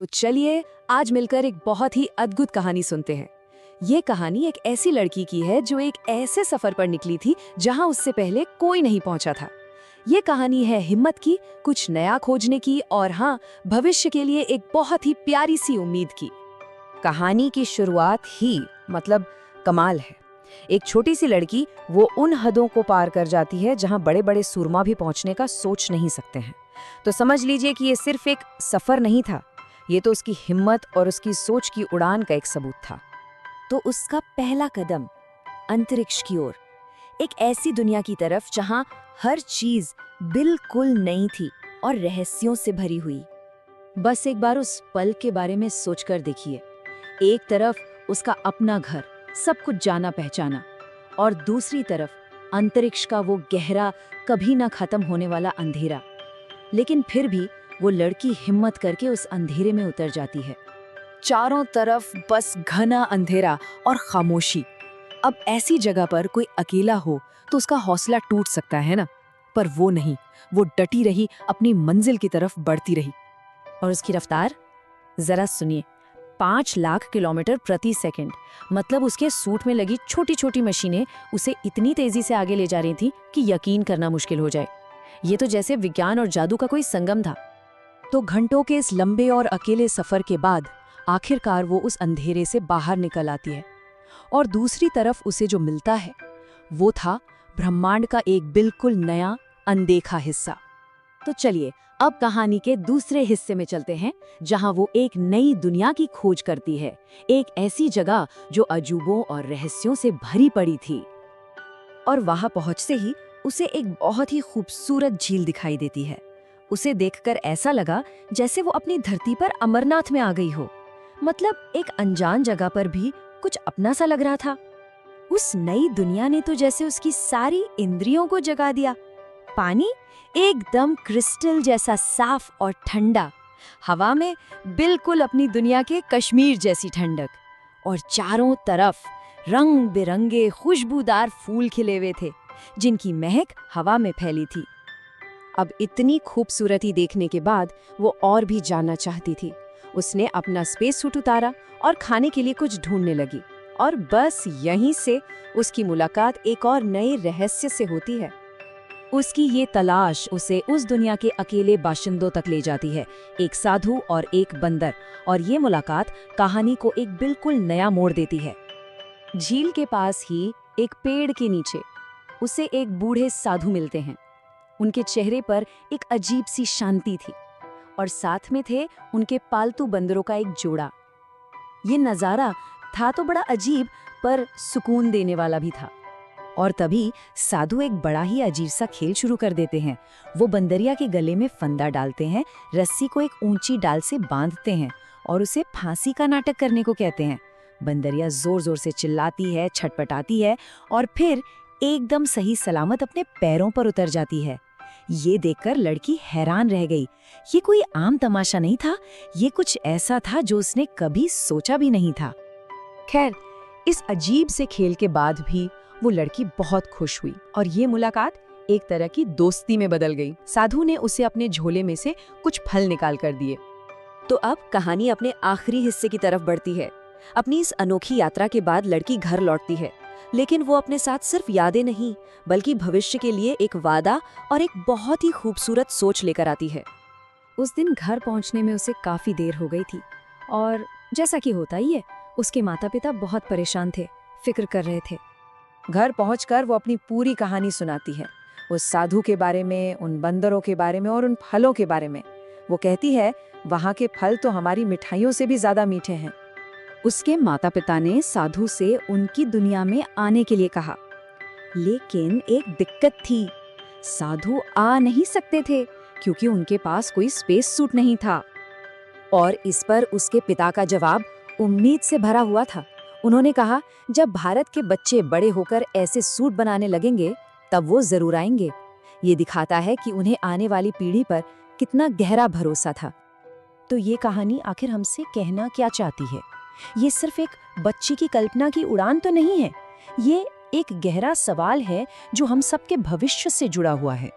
तो चलिए आज मिलकर एक बहुत ही अद्भुत कहानी सुनते हैं। ये कहानी एक ऐसी लड़की की है जो एक ऐसे सफर पर निकली थी जहां उससे पहले कोई नहीं पहुंचा था। ये कहानी है हिम्मत की, कुछ नया खोजने की और हाँ, भविष्य के लिए एक बहुत ही प्यारी सी उम्मीद की। कहानी की शुरुआत ही कमाल है। एक छोटी सी लड़की वो उन हदों को पार कर जाती है जहां बड़े बड़े सूरमा भी पहुंचने का सोच नहीं सकते हैं। तो समझ लीजिए कि ये सिर्फ एक सफर नहीं था, ये तो उसकी हिम्मत और उसकी सोच की उड़ान का एक सबूत था। तो उसका पहला कदम अंतरिक्ष की ओर, एक ऐसी दुनिया की तरफ जहां हर चीज बिल्कुल नई थी और रहस्यों से भरी हुई। बस एक बार उस पल के बारे में सोचकर देखिए। एक तरफ उसका अपना घर, सब कुछ जाना पहचाना, और दूसरी तरफ अंतरिक्ष का वो गहरा, कभी ना खत्म होने वाला अंधेरा। लेकिन फिर भी वो लड़की हिम्मत करके उस अंधेरे में उतर जाती है। चारों तरफ बस घना अंधेरा और खामोशी। अब ऐसी जगह पर कोई अकेला हो तो उसका हौसला टूट सकता है ना, पर वो नहीं। वो डटी रही, अपनी मंजिल की तरफ बढ़ती रही। और उसकी रफ्तार जरा सुनिए, 5 लाख किलोमीटर प्रति सेकंड। मतलब उसके सूट में लगी छोटी छोटी मशीनें उसे इतनी तेजी से आगे ले जा रही थी कि यकीन करना मुश्किल हो जाए। ये तो जैसे विज्ञान और जादू का कोई संगम था। तो घंटों के इस लंबे और अकेले सफर के बाद आखिरकार वो उस अंधेरे से बाहर निकल आती है, और दूसरी तरफ उसे जो मिलता है वो था ब्रह्मांड का एक बिल्कुल नया, अनदेखा हिस्सा। तो चलिए अब कहानी के दूसरे हिस्से में चलते हैं, जहां वो एक नई दुनिया की खोज करती है, एक ऐसी जगह जो अजूबों और रहस्यों से भरी पड़ी थी। और वहां पहुंचते ही उसे एक बहुत ही खूबसूरत झील दिखाई देती है। उसे देखकर ऐसा लगा जैसे वो अपनी धरती पर अमरनाथ में आ गई हो। मतलब एक अनजान जगह पर भी कुछ अपना सा लग रहा था। उस नई दुनिया ने तो जैसे उसकी सारी इंद्रियों को जगा दिया। पानी एकदम क्रिस्टल जैसा साफ और ठंडा, हवा में बिल्कुल अपनी दुनिया के कश्मीर जैसी ठंडक, और चारों तरफ रंग बिरंगे खुशबूदार फूल खिले हुए थे जिनकी महक हवा में फैली थी। अब इतनी खूबसूरती देखने के बाद वो और भी जानना चाहती थी। उसने अपना स्पेस सूट उतारा और खाने के लिए कुछ ढूंढने लगी, और बस यहीं से उसकी मुलाकात एक और नए रहस्य से होती है। उसकी ये तलाश उसे उस दुनिया के अकेले बाशिंदों तक ले जाती है, एक साधु और एक बंदर, और ये मुलाकात कहानी को एक बिल्कुल नया मोड़ देती है। झील के पास ही एक पेड़ के नीचे उसे एक बूढ़े साधु मिलते हैं। उनके चेहरे पर एक अजीब सी शांति थी, और साथ में थे उनके पालतू बंदरों का एक जोड़ा। ये नज़ारा था तो बड़ा अजीब, पर सुकून देने वाला भी था। और तभी साधु एक बड़ा ही अजीब सा खेल शुरू कर देते हैं। वो बंदरिया के गले में फंदा डालते हैं, रस्सी को एक ऊंची डाल से बांधते हैं और उसे फांसी का नाटक करने को कहते हैं। बंदरिया जोर जोर से चिल्लाती है, छटपटाती है, और फिर एकदम सही सलामत अपने पैरों पर उतर जाती है। ये देखकर लड़की हैरान रह गई। ये कोई आम तमाशा नहीं था, ये कुछ ऐसा था जो उसने कभी सोचा भी नहीं था। खैर, इस अजीब से खेल के बाद भी वो लड़की बहुत खुश हुई, और ये मुलाकात एक तरह की दोस्ती में बदल गई। साधु ने उसे अपने झोले में से कुछ फल निकाल कर दिए। तो अब कहानी अपने आखिरी हिस्से की तरफ बढ़ती है। अपनी इस अनोखी यात्रा के बाद लड़की घर लौटती है, लेकिन वो अपने साथ सिर्फ यादें नहीं, बल्कि भविष्य के लिए एक वादा और एक बहुत ही खूबसूरत सोच लेकर आती है। उस दिन घर पहुंचने में उसे काफी देर हो गई थी, और जैसा कि होता ही है, उसके माता पिता बहुत परेशान थे, फिक्र कर रहे थे। घर पहुंचकर वो अपनी पूरी कहानी सुनाती है, उस साधु के बारे में, उन बंदरों के बारे में और उन फलों के बारे में। वो कहती है, वहाँ के फल तो हमारी मिठाइयों से भी ज्यादा मीठे हैं। उसके माता पिता ने साधु से उनकी दुनिया में आने के लिए कहा, लेकिन एक दिक्कत थी। साधु आ नहीं सकते थे क्योंकि उनके पास कोई स्पेस सूट नहीं था। और इस पर उसके पिता का जवाब उम्मीद से भरा हुआ था। उन्होंने कहा, जब भारत के बच्चे बड़े होकर ऐसे सूट बनाने लगेंगे तब वो जरूर आएंगे। ये दिखाता है कि उन्हें आने वाली पीढ़ी पर कितना गहरा भरोसा था। तो ये कहानी आखिर हमसे कहना क्या चाहती है? ये सिर्फ एक बच्ची की कल्पना की उड़ान तो नहीं है, ये एक गहरा सवाल है जो हम सबके भविष्य से जुड़ा हुआ है।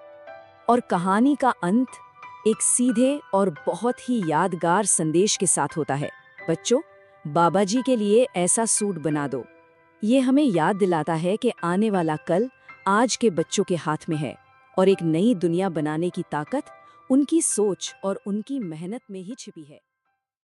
और कहानी का अंत एक सीधे और बहुत ही यादगार संदेश के साथ होता है, बच्चों, बाबा जी के लिए ऐसा सूट बना दो। ये हमें याद दिलाता है कि आने वाला कल आज के बच्चों के हाथ में है और एक नई दुनिया बनाने की ताकत उनकी सोच और उनकी मेहनत में ही छिपी है।